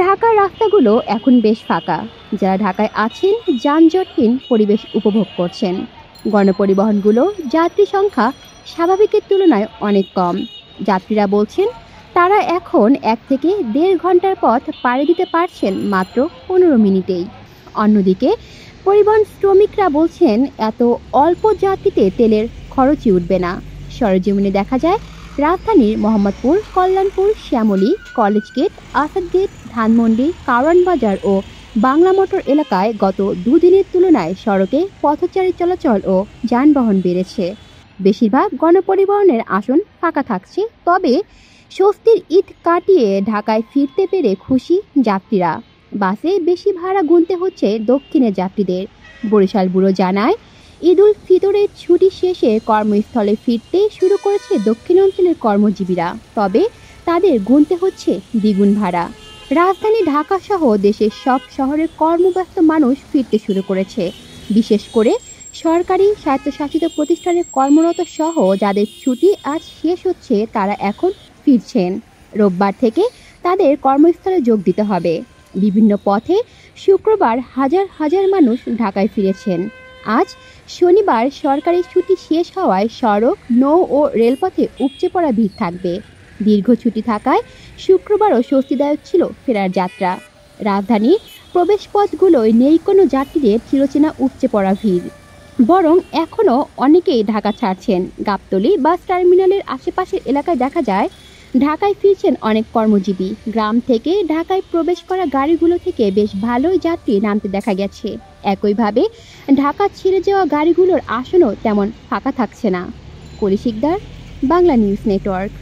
ঢাকার রাস্তাগুলো এখন বেশ ফাঁকা। যারা ঢাকায় আছেন যানজটহীন পরিবেশ উপভোগ করছেন। গণপরিবহনগুলো যাত্রী সংখ্যা স্বাভাবিকের তুলনায় অনেক কম। যাত্রীরা বলছেন তারা এখন 1 থেকে 1.5 ঘন্টার পথ পাড়ি দিতে পারছেন মাত্র 15 মিনিটেই। অন্যদিকে পরিবহন শ্রমিকরা বলছেন এত অল্প যাত্রীতে তেলের খরচই উঠবে না। সরেজমিনে দেখা যায় রাজধানীর Mohammadpur, Kalyanpur, Shyamoli, college gate, Asad gate, Dhanmondi, Karwan Bazar ও বাংলা মোটর এলাকায় গত দুদিনের তুলনায় সড়কে পথচারী চলাচল ও যানবাহন বেড়েছে। বেশিরভাগ গণপরিবহনের আসন ফাঁকা থাকছে, তবে স্বস্তির ঈদ কাটিয়ে ঢাকায় ফিরতে পেরে খুশি যাত্রীরা। বাসে বেশি ভাড়া গুনতে হচ্ছে দক্ষিণের যাত্রীদের। বরিশাল ব্যুরো জানায়, ঈদ উল ফিতরের ছুটি শেষে কর্মস্থলে ফিরতে শুরু করেছে দক্ষিণ অঞ্চলের কর্মজীবীরা, তবে তাদের গুনতে হচ্ছে দ্বিগুণ ভাড়া। রাজধানী ঢাকা সহ দেশের সব শহরের কর্মব্যস্ত মানুষ ফিরতে শুরু করেছে। বিশেষ করে সরকারি স্বায়ত্তশাসিত প্রতিষ্ঠানে কর্মরত সহ যাদের ছুটি আজ শেষ হচ্ছে তারা এখন ফিরছেন। রোববার থেকে তাদের কর্মস্থলে যোগ দিতে হবে। বিভিন্ন পথে শুক্রবার হাজার হাজার মানুষ ঢাকায় ফিরেছেন। আজ শনিবার সরকারি ছুটি শেষ হওয়ায় সড়ক, নৌ ও রেলপথে উপচে পড়া ভিড় থাকবে। দীর্ঘ ছুটি থাকায় শুক্রবারও স্বস্তিদায়ক ছিল ফেরার যাত্রা। রাজধানীর প্রবেশপথগুলোয় নেই কোনো যাত্রীদের চিরচেনা উপচে পড়া ভিড়, বরং এখনও অনেকেই ঢাকা ছাড়ছেন। গাবতলী বাস টার্মিনালের আশেপাশের এলাকায় দেখা যায় ঢাকায় ফিরছেন অনেক কর্মজীবী। গ্রাম থেকে ঢাকায় প্রবেশ করা গাড়িগুলো থেকে বেশ ভালোই যাত্রী নামতে দেখা গেছে। একইভাবে ঢাকা ছেড়ে যাওয়া গাড়িগুলোর আসনও তেমন ফাঁকা থাকছে না। কলি শিকদার, বাংলা নিউজ নেটওয়ার্ক।